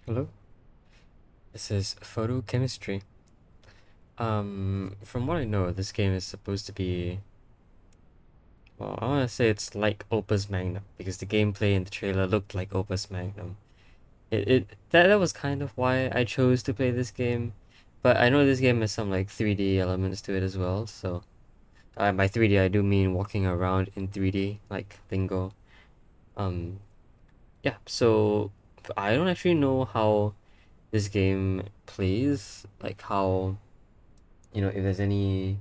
Hello, this is Photochemistry. From what I know, this game is supposed to be, well, I want to say it's like Opus Magnum because the gameplay in the trailer looked like Opus Magnum. That was kind of why I chose to play this game, but I know this game has some like 3D elements to it as well. So, by 3D I do mean walking around in 3D, like Lingo. Um, yeah. So I don't actually know how this game plays, like how if there's any.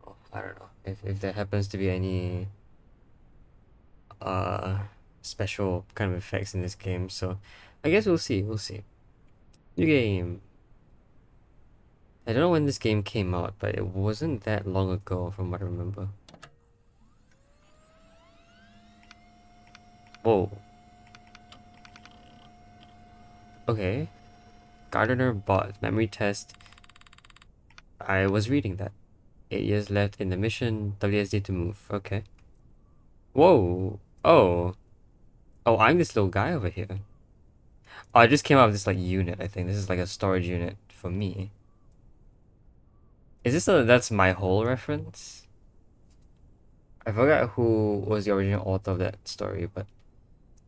Oh, I don't know if there happens to be any uh special kind of effects in this game. So I guess we'll see. We'll see. New game. I don't know when this game came out, but it wasn't that long ago from what I remember. Whoa. Okay. Gardener bot memory test. I was reading that. 8 years left in the mission. WSD to move. Okay. Whoa. Oh. Oh, I'm this little guy over here. Oh, I just came out of this like unit. I think this is like a storage unit for me. Is this that's my whole reference? I forgot who was the original author of that story, but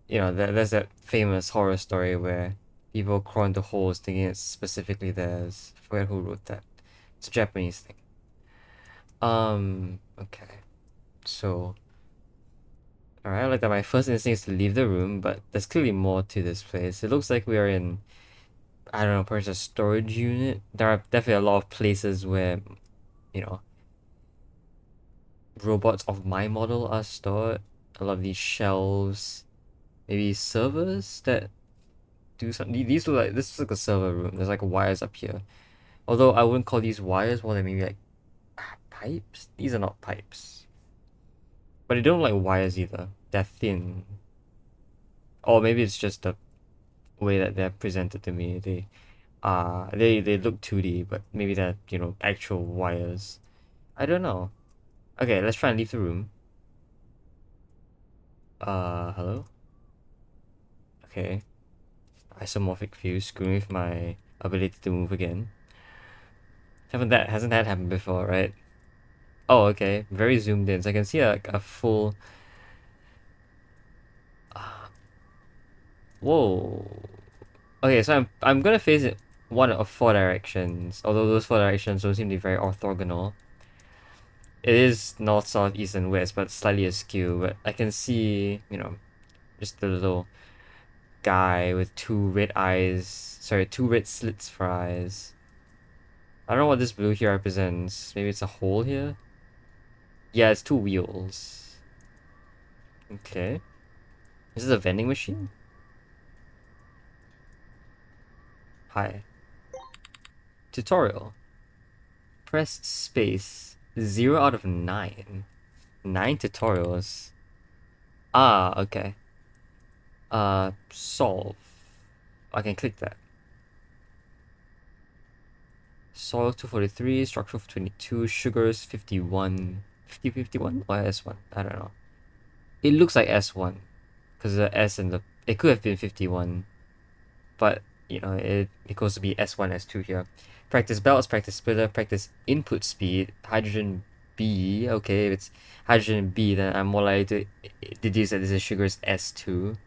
there's that famous horror story where people crawl into holes thinking it's specifically theirs. I forget who wrote that. It's a Japanese thing. Okay. So, alright, like that my first instinct is to leave the room, but there's clearly more to this place. It looks like we are in, I don't know, perhaps a storage unit. There are definitely a lot of places where, you know, robots of my model are stored. A lot of these shelves, maybe servers that do something. These look like, this is like a server room. There's like wires up here. Although I wouldn't call these wires more than maybe like pipes. These are not pipes, but they don't look like wires either. They're thin, or maybe it's just the way that they're presented to me. They look 2D, but maybe they're actual wires. I don't know. Okay, let's try and leave the room. Hello. Okay. Isomorphic view, screwing with my ability to move again. Hasn't that happened before, right? Oh, okay. Very zoomed in, so I can see a full. Whoa. Okay, so I'm gonna face it one of four directions. Although those four directions don't seem to be very orthogonal. It is north, south, east, and west, but slightly askew. But I can see, just the little guy with two red eyes. Sorry, two red slits for eyes. I don't know what this blue here represents. Maybe it's a hole here? Yeah, it's two wheels. Okay. Is this a vending machine? Hi. Tutorial. Press space. 0 out of 9. 9 tutorials. Ah, okay. Solve. I can click that. Soil 243, structural 22, sugars 51. 51 or S1? I don't know. It looks like S1 because the S and the it could have been 51, but it goes to be S1, S2 here. Practice belts, practice splitter, practice input speed, hydrogen B. Okay, if it's hydrogen B, then I'm more likely to deduce that this is sugars S2.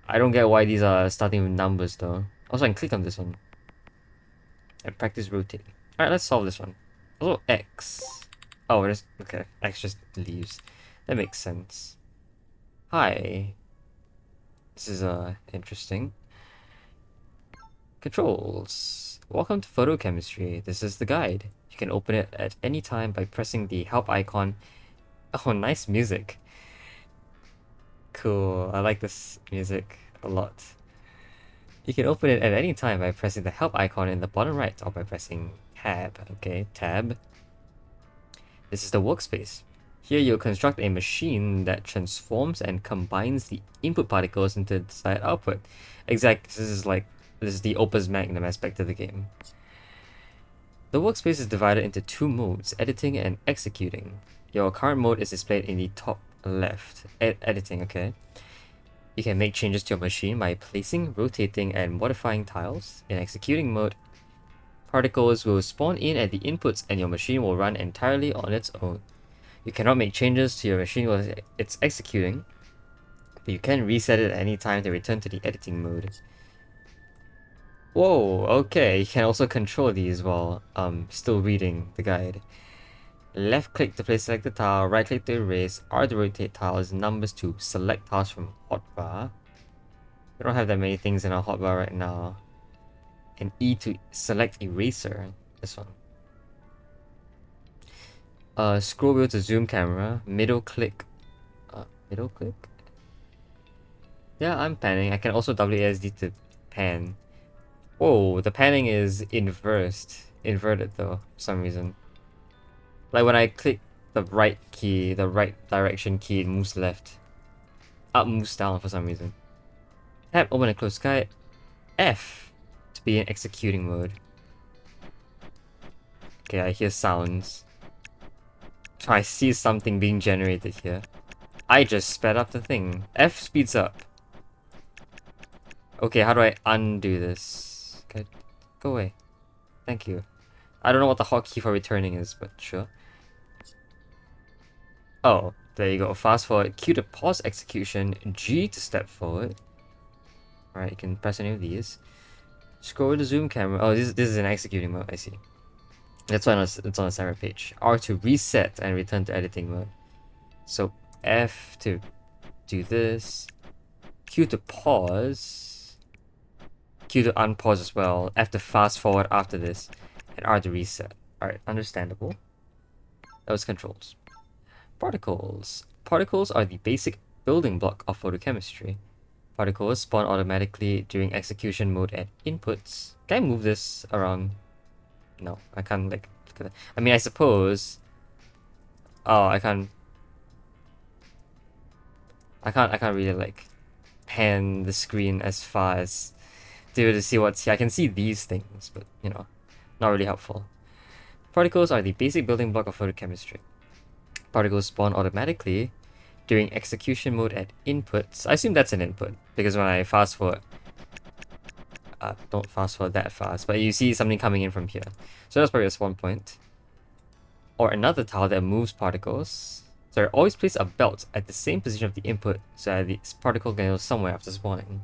I don't get why these are starting with numbers though. Also, I can click on this one and practice rotating. Alright, let's solve this one. Also, X. Oh, it is. Okay, X just leaves. That makes sense. Hi. This is interesting. Controls. Welcome to Photochemistry. This is the guide. You can open it at any time by pressing the help icon. Oh, nice music. Cool. I like this music a lot. You can open it at any time by pressing the help icon in the bottom right or by pressing tab. Okay, tab. This is the workspace. Here you'll construct a machine that transforms and combines the input particles into desired output. Exactly, this is the opus magnum aspect of the game. The workspace is divided into two modes, editing and executing. Your current mode is displayed in the top left. Editing, okay. You can make changes to your machine by placing, rotating, and modifying tiles. In executing mode, particles will spawn in at the inputs and your machine will run entirely on its own. You cannot make changes to your machine while it's executing, but you can reset it at any time to return to the editing mode. Whoa, okay, you can also control these while still reading the guide. Left click to place selected tile, right click to erase, R to rotate tiles, numbers to select tiles from hotbar. We don't have that many things in our hotbar right now. And E to select eraser, this one. Scroll wheel to zoom camera, middle click. Middle click? Yeah, I'm panning. I can also WASD to pan. Whoa, the panning is inverted though, for some reason. Like when I click the right key, the right direction key, it moves left. Up moves down for some reason. Tab, open and close sky. F to be in executing mode. Okay, I hear sounds. So I see something being generated here. I just sped up the thing. F speeds up. Okay, how do I undo this? Okay, go away. Thank you. I don't know what the hotkey for returning is, but sure. Oh, there you go. Fast forward. Q to pause execution. G to step forward. Alright, you can press any of these. Scroll to zoom camera. Oh, this is an executing mode. I see. That's why it's on a separate page. R to reset and return to editing mode. So F to do this. Q to pause. Q to unpause as well. F to fast forward after this. And R to reset. Alright, understandable. Those controls. Particles. Particles are the basic building block of photochemistry. Particles spawn automatically during execution mode at inputs. Can I move this around? No, I can't, like, look at that. I mean, I suppose... Oh, I can't really, like, pan the screen as far as to see what's here. I can see these things, but, you know, not really helpful. Particles are the basic building block of photochemistry. Particles spawn automatically during execution mode at inputs. I assume that's an input, because when I fast forward... don't fast forward that fast, but you see something coming in from here. So that's probably a spawn point. Or another tile that moves particles. So always place a belt at the same position of the input so that the particle can go somewhere after spawning.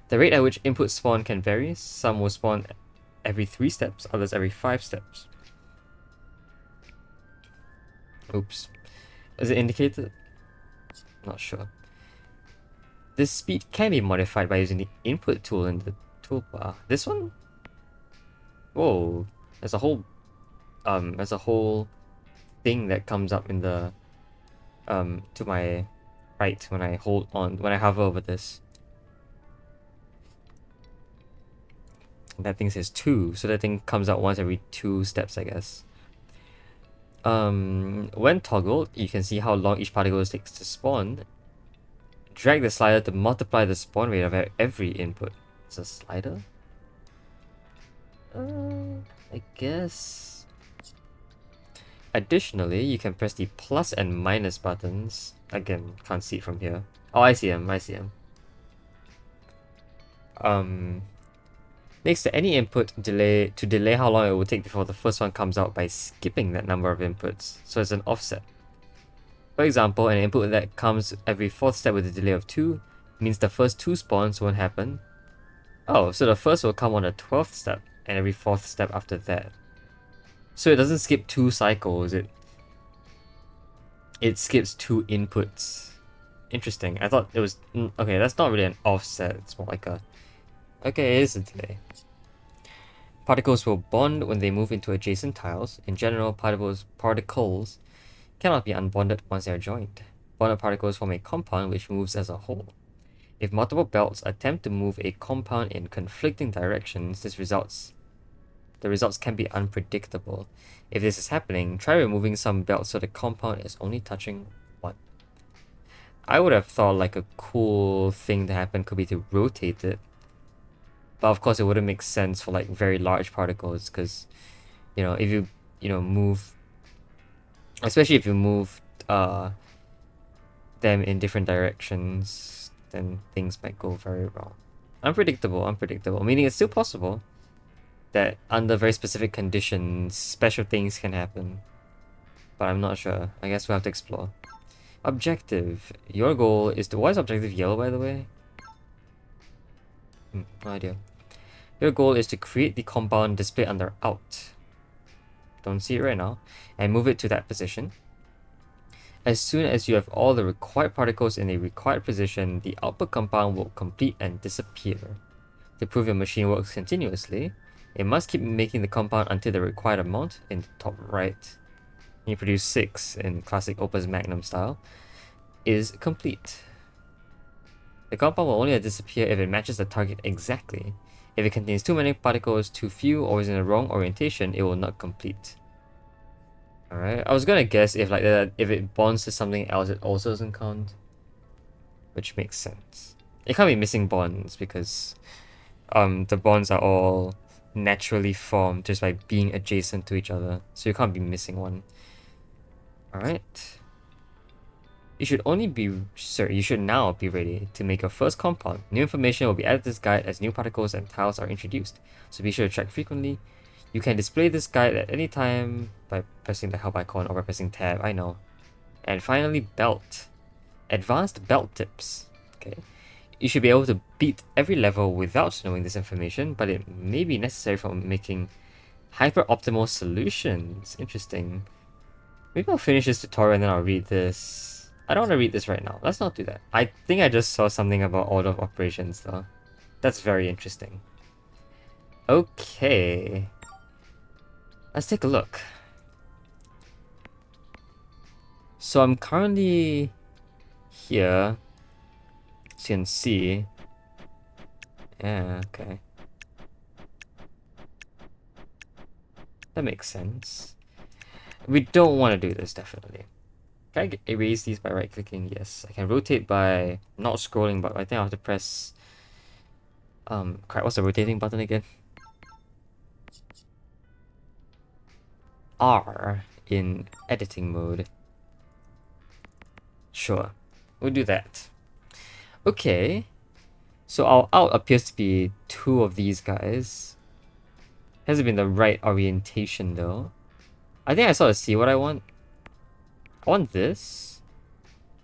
The rate at which inputs spawn can vary. Some will spawn every 3 steps, others every 5 steps. Oops. Is it indicated? Not sure. This speed can be modified by using the input tool in the toolbar. This one? Whoa. There's a whole thing that comes up in the to my right when I hover over this. That thing says 2, so that thing comes out once every 2 steps, I guess. When toggled, you can see how long each particle takes to spawn. Drag the slider to multiply the spawn rate of every input. It's a slider? I guess. Additionally, you can press the plus and minus buttons. Again, can't see it from here. Oh, I see him. Next to any input, delay how long it will take before the first one comes out by skipping that number of inputs. So it's an offset. For example, an input that comes every 4th step with a delay of 2 means the first 2 spawns won't happen. Oh, so the first will come on the 12th step and every 4th step after that. So it doesn't skip 2 cycles, it skips 2 inputs. Interesting. I thought it was... okay, that's not really an offset, it's more like a... okay, it is a delay. Particles will bond when they move into adjacent tiles. In general, particles cannot be unbonded once they are joined. Bonded particles form a compound which moves as a whole. If multiple belts attempt to move a compound in conflicting directions, the results can be unpredictable. If this is happening, try removing some belts so the compound is only touching one. I would have thought like a cool thing to happen could be to rotate it. But of course it wouldn't make sense for like very large particles because, you know, if you move... especially if you move them in different directions, then things might go very wrong. Unpredictable, meaning it's still possible that under very specific conditions, special things can happen. But I'm not sure. I guess we'll have to explore. Objective. Your goal is to... Why is objective yellow, by the way? No idea. Your goal is to create the compound displayed under out. Don't see it right now. And move it to that position. As soon as you have all the required particles in a required position, the output compound will complete and disappear. To prove your machine works continuously, it must keep making the compound until the required amount in the top right. You produce 6 in classic Opus Magnum style, is complete. The compound will only disappear if it matches the target exactly. If it contains too many particles, too few, or is in the wrong orientation, it will not complete. Alright, I was gonna guess if like that, if it bonds to something else, it also doesn't count. Which makes sense. It can't be missing bonds because the bonds are all naturally formed just by being adjacent to each other. So you can't be missing one. Alright. You should now be ready to make your first compound. New information will be added to this guide as new particles and tiles are introduced. So be sure to check frequently. You can display this guide at any time by pressing the help icon or by pressing tab, I know. And finally, belt. Advanced belt tips. Okay. You should be able to beat every level without knowing this information, but it may be necessary for making hyper-optimal solutions. Interesting. Maybe I'll finish this tutorial and then I'll read this. I don't want to read this right now. Let's not do that. I think I just saw something about order of operations though. That's very interesting. Okay. Let's take a look. So I'm currently here. As you can see. Yeah, okay. That makes sense. We don't want to do this, definitely. Can I erase these by right-clicking? Yes. I can rotate by not scrolling, but I think I'll have to press... crap, what's the rotating button again? R in editing mode. Sure. We'll do that. Okay. So our out appears to be 2 of these guys. Hasn't been the right orientation, though. I think I sort of see what I want. I want this.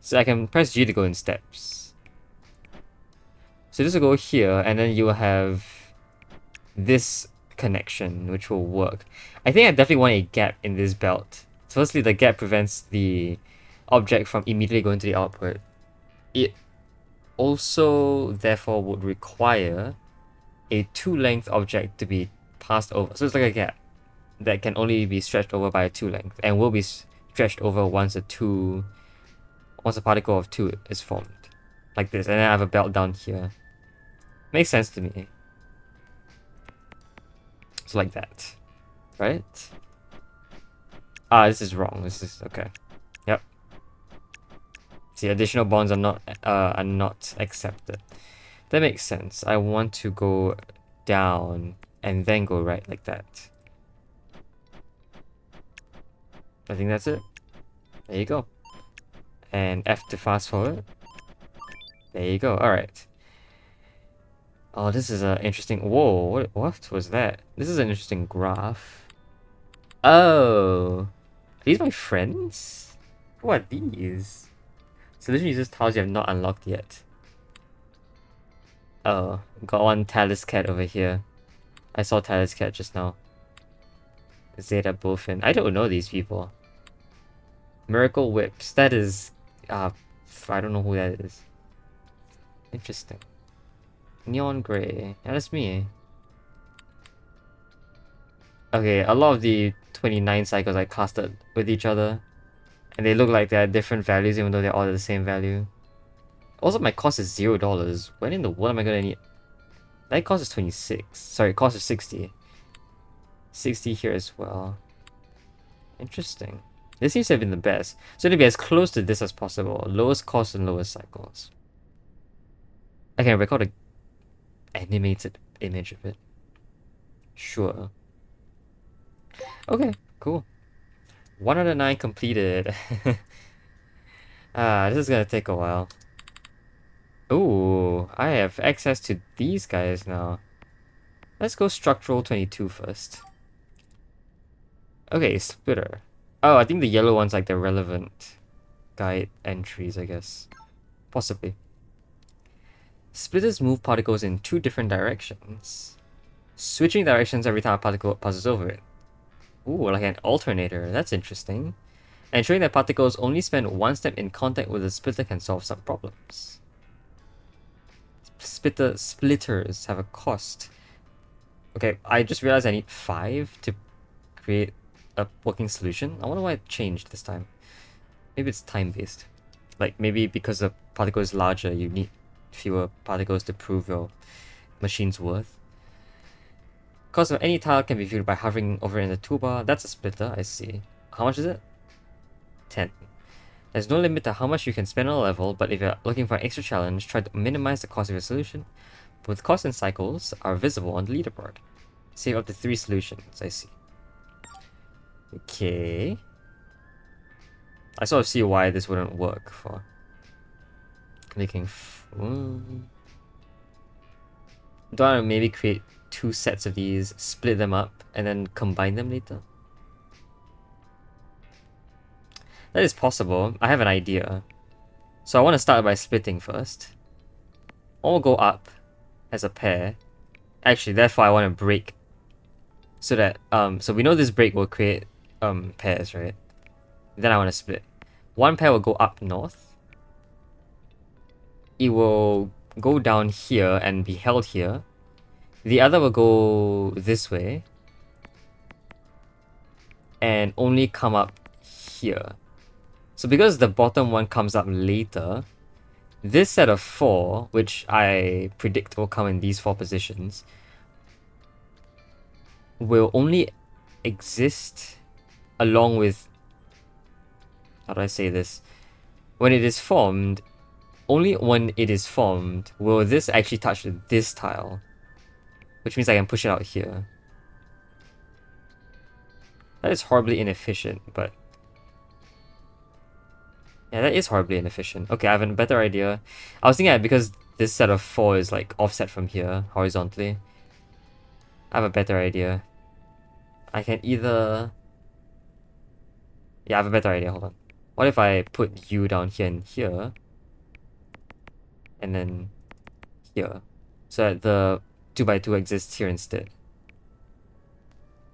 So I can press G to go in steps. So this will go here, and then you will have this connection, which will work. I think I definitely want a gap in this belt. Firstly, the gap prevents the object from immediately going to the output. It also, therefore, would require a 2-length object to be passed over. So it's like a gap that can only be stretched over by a 2-length, and will be stretched over once a particle of 2 is formed. Like this, and then I have a belt down here. Makes sense to me. So like that. Right? Ah, this is wrong. This is okay. Yep. See, additional bonds are not accepted. That makes sense. I want to go down and then go right like that. I think that's it. There you go. And F to fast forward. There you go. Alright. Oh, this is an interesting... Whoa, what was that? This is an interesting graph. Oh. Are these my friends? Who are these? Solution uses tiles you have not unlocked yet. Oh, got one Talus Cat over here. I saw Talus Cat just now. Zeta Bullfin. I don't know these people. Miracle Whips. That is... I don't know who that is. Interesting. Neon Grey. Yeah, that's me. Okay, a lot of the 29 cycles I casted with each other. And they look like they're different values even though they're all the same value. Also, my cost is $0. When in the world am I gonna need... That cost is 26. Sorry, cost is 60. 60 here as well. Interesting. This seems to have been the best. So to be as close to this as possible. Lowest cost and lowest cycles. I can record a animated image of it. Sure. Okay, cool. 109 completed. This is gonna take a while. Ooh, I have access to these guys now. Let's go structural 22 first. Okay, splitter. Oh, I think the yellow one's like the relevant guide entries, I guess. Possibly. Splitters move particles in two different directions, switching directions every time a particle passes over it. Ooh, like an alternator. That's interesting. Ensuring that particles only spend one step in contact with the splitter can solve some problems. Splitters have a cost. Okay, I just realized I need 5 to create a working solution. I wonder why it changed this time. Maybe it's time-based. Like, maybe because the particle is larger, you need fewer particles to prove your machine's worth. Cost of any tile can be viewed by hovering over in the toolbar. That's a splitter, I see. How much is it? 10. There's no limit to how much you can spend on a level, but if you're looking for an extra challenge, try to minimize the cost of your solution. Both cost and cycles are visible on the leaderboard. Save up to 3 solutions, I see. Okay. I sort of see why this wouldn't work for making... Do I maybe create 2 sets of these, split them up, and then combine them later? That is possible. I have an idea. So I want to start by splitting first. All go up as a pair. Actually, therefore I want to break so that so we know this break will create pairs, right? Then I want to split. One pair will go up north. It will go down here and be held here. The other will go this way and only come up here. So because the bottom one comes up later, this set of 4, which I predict will come in these 4 positions, will only exist along with... How do I say this? When it is formed, only when it is formed will this actually touch this tile. Which means I can push it out here. That is horribly inefficient, but... Yeah, that is horribly inefficient. Okay, I have a better idea. I was thinking that because this set of 4 is like offset from here, horizontally. I have a better idea. I can either... Yeah, I have a better idea, hold on. What if I put you down here and here? And then here. So that the 2x2 exists here instead.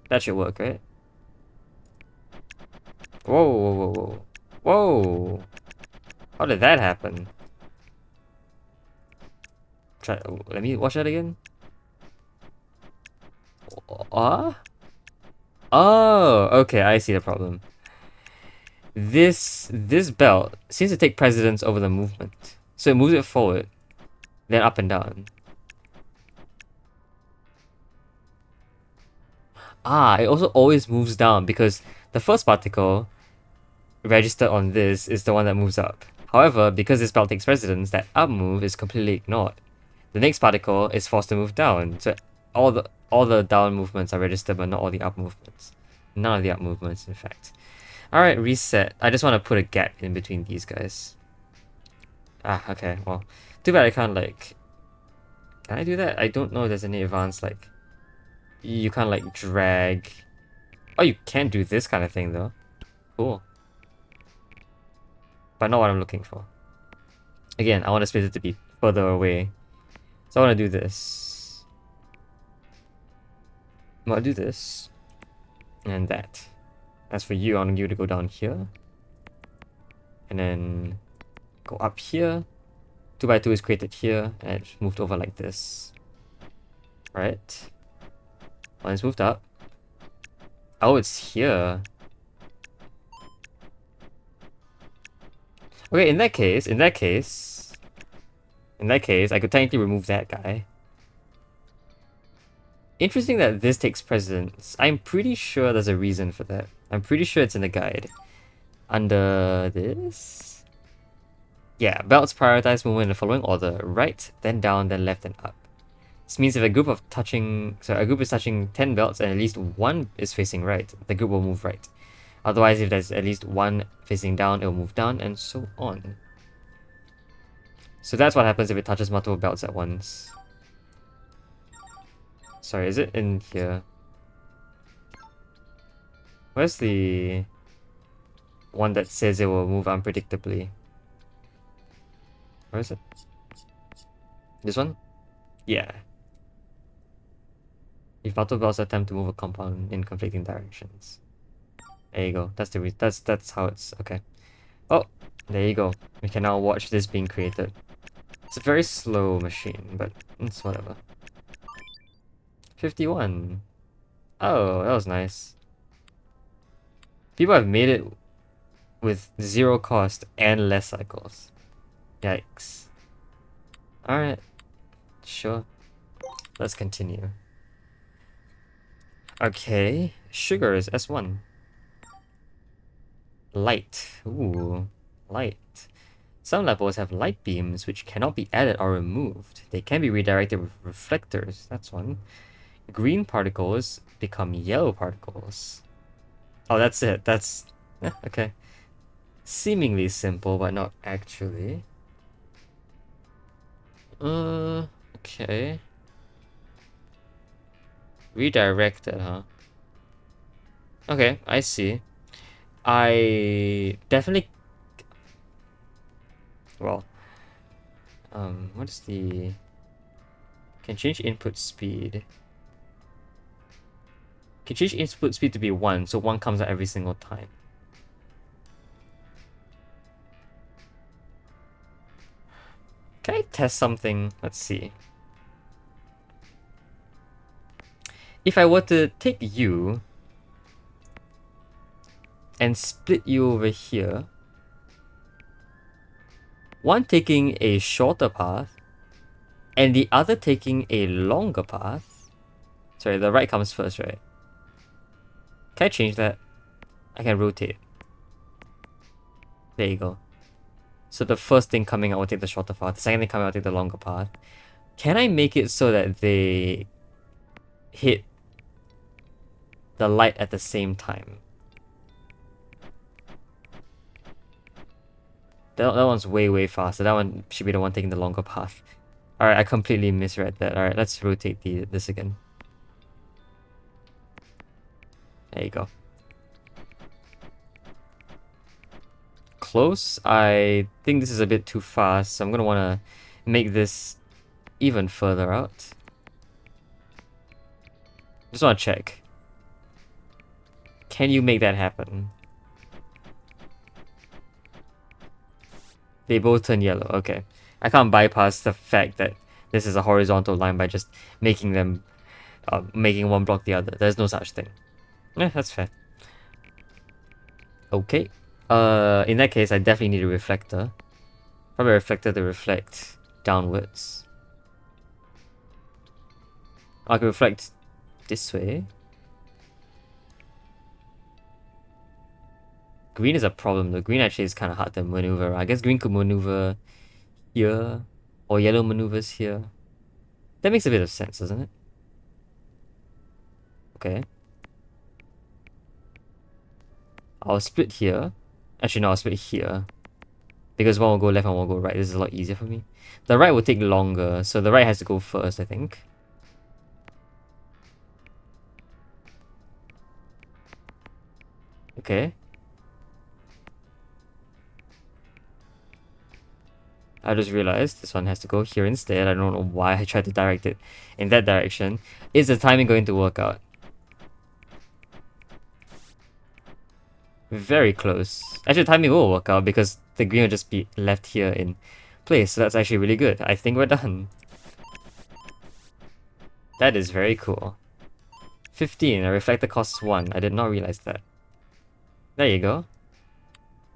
That should work, right? Whoa, whoa, whoa, whoa. Whoa! How did that happen? Let me watch that again. Oh, okay, I see the problem. This belt seems to take precedence over the movement. So it moves it forward, then up and down. It also always moves down because the first particle registered on this is the one that moves up. However, because this belt takes precedence, that up move is completely ignored. The next particle is forced to move down. So all the down movements are registered, but not all the up movements. None of the up movements, in fact. Alright, reset. I just want to put a gap in between these guys. Okay, well. Too bad I can't, like... Can I do that? I don't know if there's any advanced, like... You can't, like, drag... Oh, you can do this kind of thing, though. Cool. But not what I'm looking for. Again, I want to split it to be further away. So I want to do this. I'm going to do this. And that. As for you, I want you to go down here. And then go up here. 2x2 is created here. And it's moved over like this. Right? Well, it's moved up. Oh, it's here. Okay, in that case, I could technically remove that guy. Interesting that this takes precedence. I'm pretty sure there's a reason for that. I'm pretty sure it's in the guide. Under this? Yeah, belts prioritize movement in the following order. Right, then down, then left, and up. This means if a group is touching 10 belts and at least one is facing right, the group will move right. Otherwise, if there's at least one facing down, it'll move down, and so on. So that's what happens if it touches multiple belts at once. Sorry, is it in here? Where's the one that says it will move unpredictably? Where is it? This one? Yeah. If multiple belts attempt to move a compound in conflicting directions. There you go. That's how it's okay. Oh, there you go. We can now watch this being created. It's a very slow machine, but it's whatever. 51. Oh, that was nice. People have made it with 0 cost and less cycles. Yikes. Alright, sure. Let's continue. Okay, sugar is S1. Light. Ooh, light. Some levels have light beams which cannot be added or removed. They can be redirected with reflectors. That's one. Green particles become yellow particles. Oh, that's it. That's... okay. Seemingly simple, but not actually. Okay. Redirected, huh? Okay, I see. I definitely... well... what's the... can change input speed. Can change input speed to be 1, so 1 comes out every single time. Can I test something? Let's see. If I were to take you and split you over here, one taking a shorter path and the other taking a longer path. Sorry, the right comes first, right? Can I change that? I can rotate. There you go. So the first thing coming out will take the shorter path. The second thing coming out will take the longer path. Can I make it so that they hit the light at the same time? That one's way faster. That one should be the one taking the longer path. Alright, I completely misread that. Alright, let's rotate this again. There you go. Close. I think this is a bit too fast, so I'm gonna wanna make this even further out. Just wanna check. Can you make that happen? They both turn yellow. Okay. I can't bypass the fact that this is a horizontal line by just making them, making one block the other. There's no such thing. Yeah, that's fair. Okay. In that case, I definitely need a reflector. Probably a reflector to reflect downwards. I can reflect this way. Green is a problem though. Green actually is kind of hard to maneuver. I guess green could maneuver here, or yellow maneuvers here. That makes a bit of sense, doesn't it? Okay. I'll split here. Actually, no, I'll split here. Because one will go left and one will go right. This is a lot easier for me. The right will take longer, so the right has to go first, I think. Okay. I just realized this one has to go here instead. I don't know why I tried to direct it in that direction. Is the timing going to work out? Very close. Actually, the timing will work out because the green will just be left here in place. So that's actually really good. I think we're done. That is very cool. 15. A reflector costs 1. I did not realize that. There you go.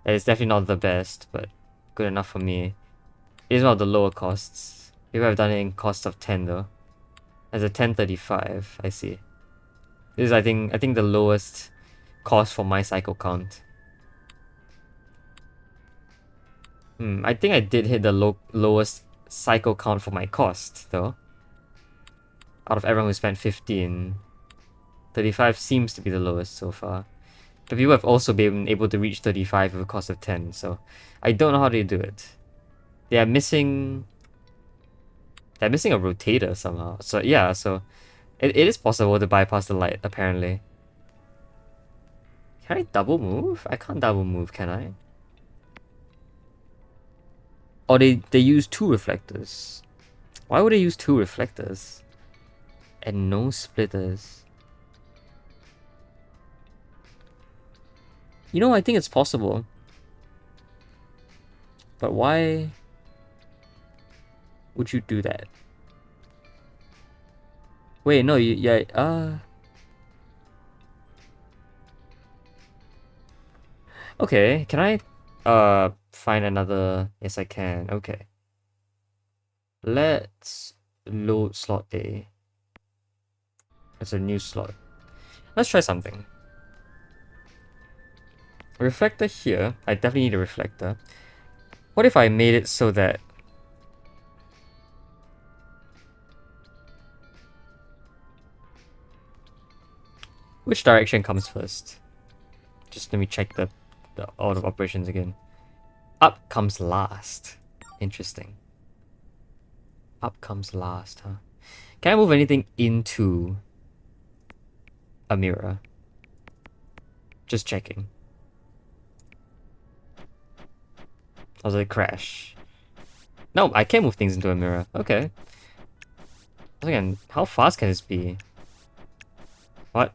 That is definitely not the best, but good enough for me. It is one of the lower costs. Maybe I've done it in cost of 10 though. As a 1035, I see. This is I think the lowest cost for my cycle count. I think I did hit the lowest cycle count for my cost though. Out of everyone who spent 15, 35 seems to be the lowest so far. But people have also been able to reach 35 with a cost of 10, so I don't know how they do it. They are missing... They're missing a rotator somehow. So yeah, so it is possible to bypass the light, apparently. Can I double move? I can't double move, can I? Or they use 2 reflectors. Why would they use 2 reflectors? And no splitters. You know, I think it's possible. But why would you do that? Wait, no, okay, can I find another? Yes, I can. Okay. Let's load slot A. It's a new slot. Let's try something. Reflector here. I definitely need a reflector. What if I made it so that... Which direction comes first? Just let me check the order of operations again. Up comes last. Interesting. Up comes last, huh? Can I move anything into a mirror? Just checking. I was like, crash. No, I can't move things into a mirror. Okay. Again, how fast can this be? What?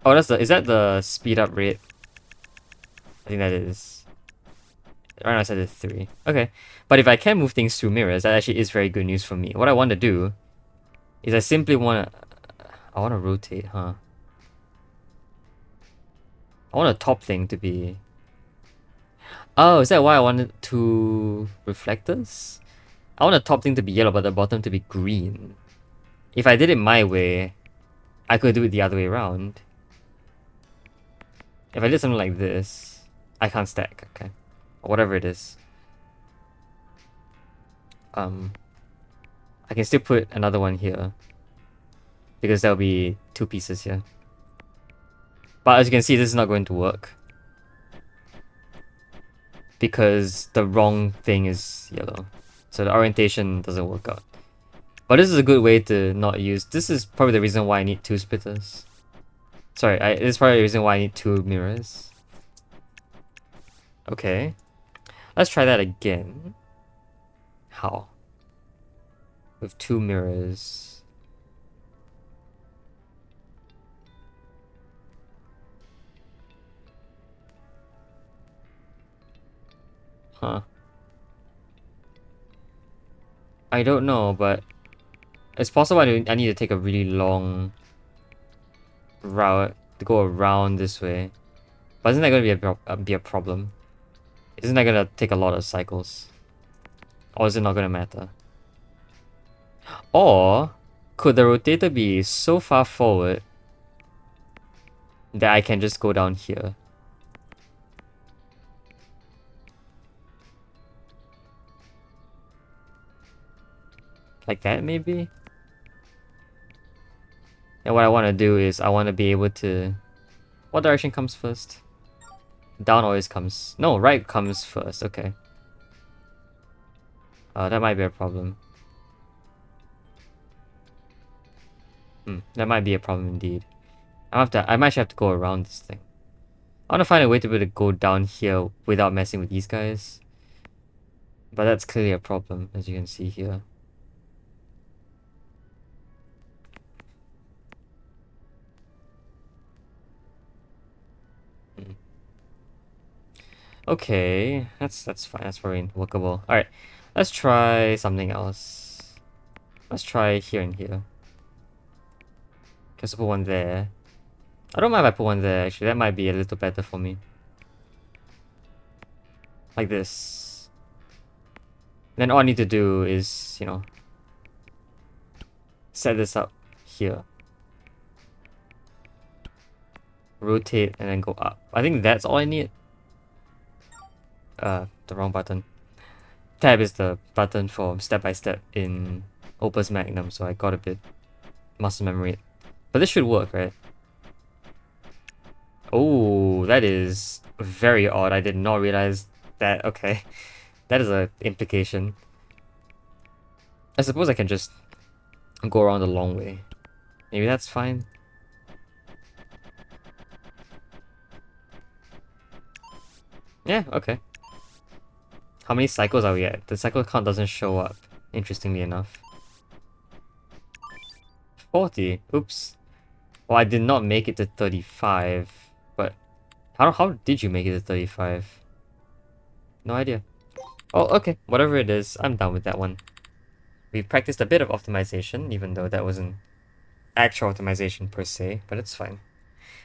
Oh, is that the speed up rate? I think that is. Right now I said it's 3. Okay. But if I can move things through mirrors, that actually is very good news for me. What I want to do is I simply want to... I want to rotate, huh? I want a top thing to be... Oh, is that why I wanted 2 reflectors? I want the top thing to be yellow, but the bottom to be green. If I did it my way, I could do it the other way around. If I did something like this, I can't stack, okay? Or whatever it is. I can still put another one here. Because there'll be 2 pieces here. But as you can see, this is not going to work. Because the wrong thing is yellow. So the orientation doesn't work out. But this is a good way to not use... This is probably the reason why I need 2 splitters. Sorry, this is probably the reason why I need 2 mirrors. Okay. Let's try that again. How? With 2 mirrors. Huh. I don't know, but... It's possible I need to take a really long route to go around this way. But isn't that going to be a problem? Isn't that going to take a lot of cycles? Or is it not going to matter? Or could the rotator be so far forward that I can just go down here? Like that, maybe? And what I want to do is I want to be able to... What direction comes first? Down always comes... No, right comes first. Okay. That might be a problem. That might be a problem indeed. I might have to go around this thing. I want to find a way to be able to go down here without messing with these guys. But that's clearly a problem, as you can see here. Okay, that's fine. That's probably workable. All right, let's try something else. Let's try here and here. Can I put one there? I don't mind if I put one there. Actually, that might be a little better for me. Like this. Then all I need to do is, you know, set this up here. Rotate and then go up. I think that's all I need. The wrong button. Tab is the button for step by step in Opus Magnum, so I got a bit muscle memory. But this should work, right? Oh, that is very odd. I did not realize that. Okay, that is a implication. I suppose I can just go around the long way. Maybe that's fine. Yeah, okay. How many cycles are we at? The cycle count doesn't show up, interestingly enough. 40. Oops. Well, I did not make it to 35, but how did you make it to 35? No idea. Oh, okay. Whatever it is, I'm done with that one. We practiced a bit of optimization, even though that wasn't actual optimization per se, but it's fine.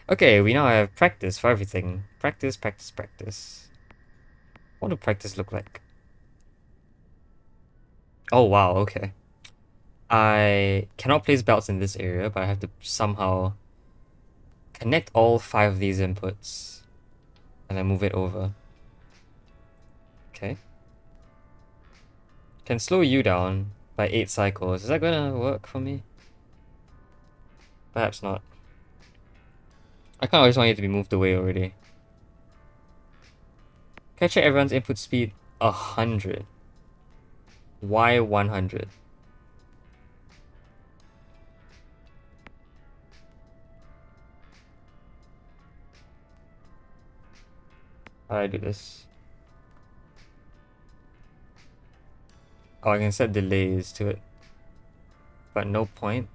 Okay, we now have practice for everything. Practice, practice, practice. What do practice look like? Oh wow, okay. I cannot place belts in this area, but I have to somehow connect all 5 of these inputs and then move it over. Okay. Can slow you down by 8 cycles. Is that gonna work for me? Perhaps not. I kinda always want you to be moved away already. Can I check everyone's input speed? 100. Why 100? How do I do this? Oh, I can set delays to it. But no point.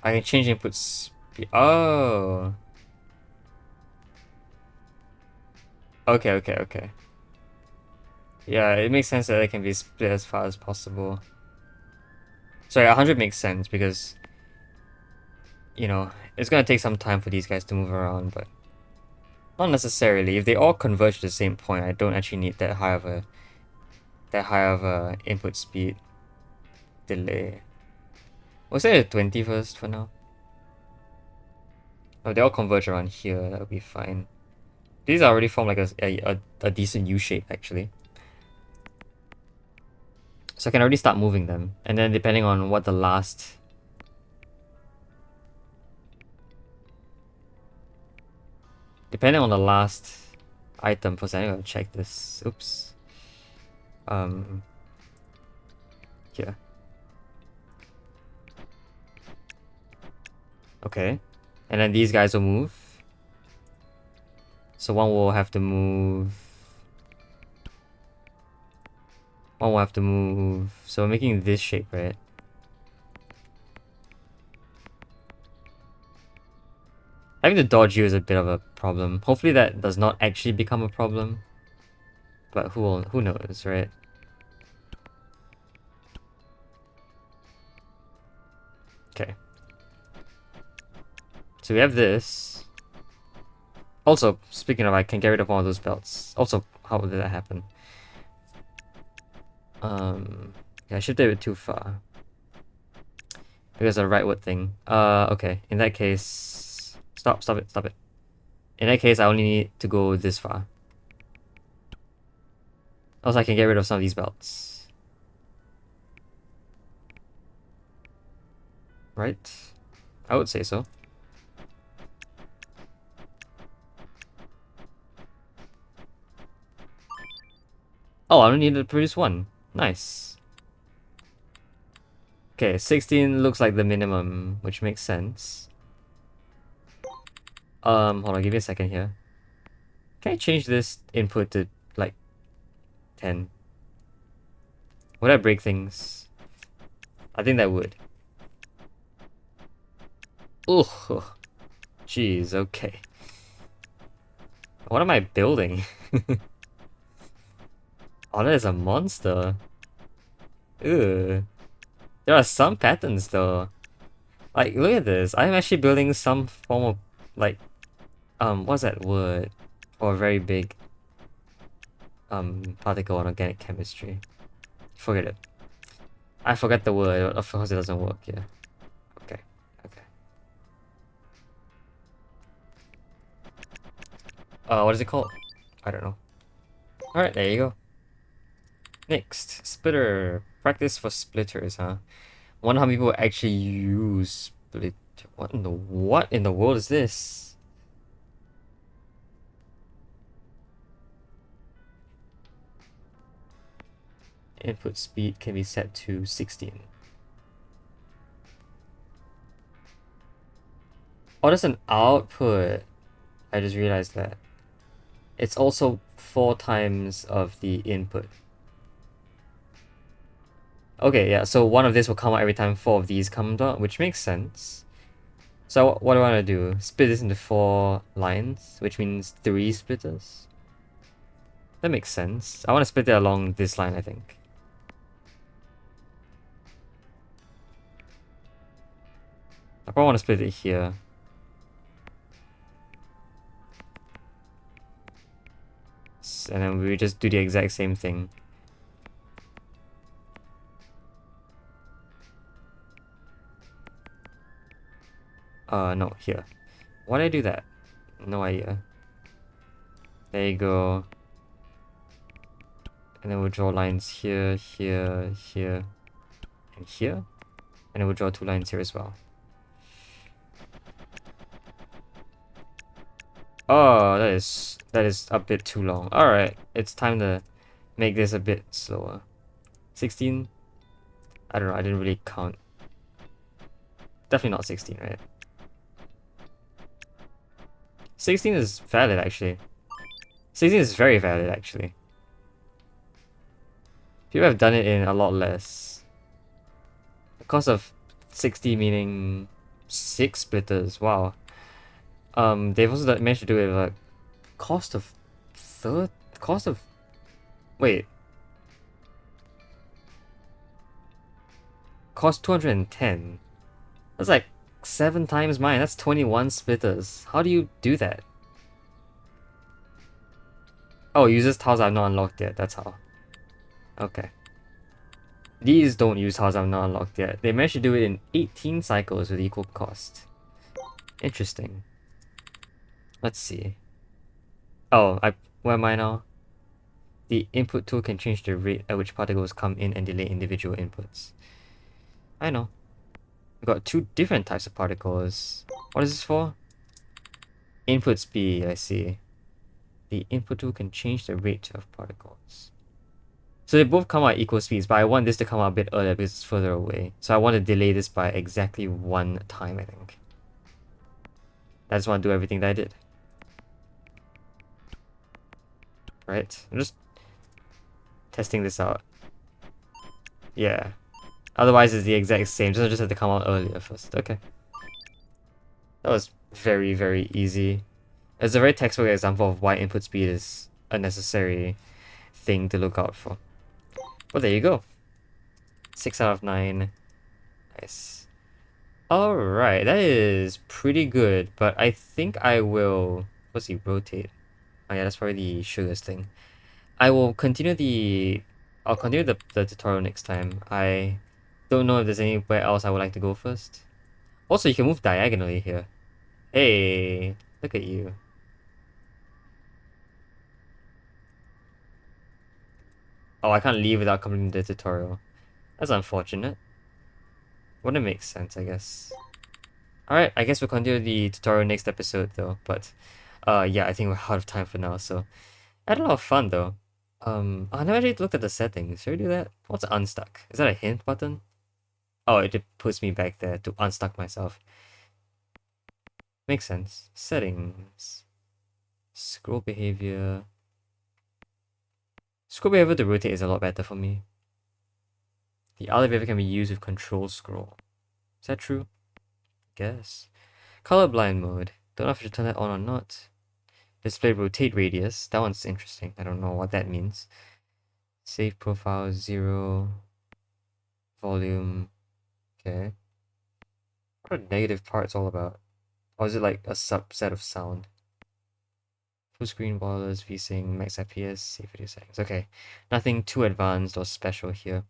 I can change input speed. Oh! Okay, okay, okay. Yeah, it makes sense that it can be split as far as possible. Sorry, 100 makes sense because, you know, it's gonna take some time for these guys to move around, but not necessarily. If they all converge to the same point, I don't actually need that high of a input speed delay. We'll say a 20 first for now. If they all converge around here, that'll be fine. These already form like a decent U shape actually. So I can already start moving them. And then depending on what the last item first, I'm gonna check this. Oops. Here. Okay. And then these guys will move. So one will have to move. One will have to move. So we're making this shape, right? Having to dodge you is a bit of a problem. Hopefully that does not actually become a problem. But who knows, right? Okay. So we have this. Also, speaking of, I can get rid of one of those belts. Also, how did that happen? Yeah, I shifted it too far. Because of the rightward thing. Okay. In that case, stop it. In that case, I only need to go this far. Also, I can get rid of some of these belts. Right? I would say so. Oh, I only need to produce one. Nice. Okay, 16 looks like the minimum, which makes sense. Hold on, give me a second here. Can I change this input to, like, 10? Would that break things? I think that would. Ugh. Jeez, okay. What am I building? Oh, that is a monster. Ugh. There are some patterns though. Like, look at this. I'm actually building some form of, like, what's that word? For a very big, particle on organic chemistry. Forget it. I forgot the word. Of course it doesn't work, yeah. Okay, okay. What is it called? I don't know. Alright, there you go. Next, splitter. Practice for splitters, huh? Wonder how people actually use splitter. What in the world is this? Input speed can be set to 16. Oh, that's an output. I just realized that. It's also 4 times of the input. Okay, yeah, so one of this will come out every time 4 of these come out, which makes sense. So what do I want to do? Split this into 4 lines, which means 3 splitters. That makes sense. I want to split it along this line, I think. I probably want to split it here. And then we just do the exact same thing. No, here. Why did I do that? No idea. There you go. And then we'll draw lines here, here, here, and here. And then we'll draw 2 lines here as well. Oh, that is a bit too long. Alright, it's time to make this a bit slower. 16? I don't know, I didn't really count. Definitely not 16, right? 16 is valid, actually. 16 is very valid, actually. People have done it in a lot less. The cost of 60 meaning 6 splitters, wow. They've also managed to do it with like cost of cost of wait. Cost 210. That's like 7 times mine. That's 21 splitters. How do you do that? Oh, it uses tiles I've not unlocked yet. That's how. Okay. These don't use tiles I've not unlocked yet. They managed to do it in 18 cycles with equal cost. Interesting. Let's see. Oh, where am I now? The input tool can change the rate at which particles come in and delay individual inputs. I know. We've got 2 different types of particles. What is this for? Input speed, I see. The input tool can change the rate of particles. So they both come out at equal speeds, but I want this to come out a bit earlier because it's further away. So I want to delay this by exactly 1 time, I think. I just want to do everything that I did. Right? I'm just testing this out. Yeah. Otherwise it's the exact same, just have to come out earlier first. Okay. That was very, very easy. It's a very textbook example of why input speed is a necessary thing to look out for. Well, there you go. 6 out of 9. Nice. Alright, that is pretty good, but I think I will... What's the rotate? Oh yeah, that's probably the sugars thing. I will continue the... I'll continue the tutorial next time. I don't know if there's anywhere else I would like to go first. Also, you can move diagonally here. Hey, look at you. Oh, I can't leave without completing the tutorial. That's unfortunate. Wouldn't make sense, I guess. Alright, I guess we'll continue the tutorial next episode though, but yeah, I think we're out of time for now, so I had a lot of fun though. I never actually looked at the settings. Should we do that? What's unstuck? Is that a hint button? Oh, it puts me back there to unstuck myself. Makes sense. Settings. Scroll behavior. Scroll behavior to rotate is a lot better for me. The other behavior can be used with control scroll. Is that true? Guess. Colorblind mode. Don't know if I should turn that on or not. Display rotate radius. That one's interesting. I don't know what that means. Save profile 0. Volume. Okay. What are negative parts all about? Or is it like a subset of sound? Full screen boilers, VSync, max FPS, save video settings. Okay. Nothing too advanced or special here.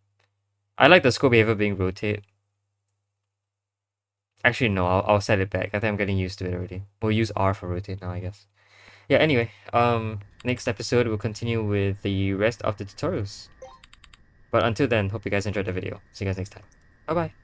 I like the scroll behavior being rotate. Actually, no, I'll set it back. I think I'm getting used to it already. We'll use R for rotate now, I guess. Yeah, anyway, next episode we'll continue with the rest of the tutorials. But until then, hope you guys enjoyed the video. See you guys next time. Bye bye.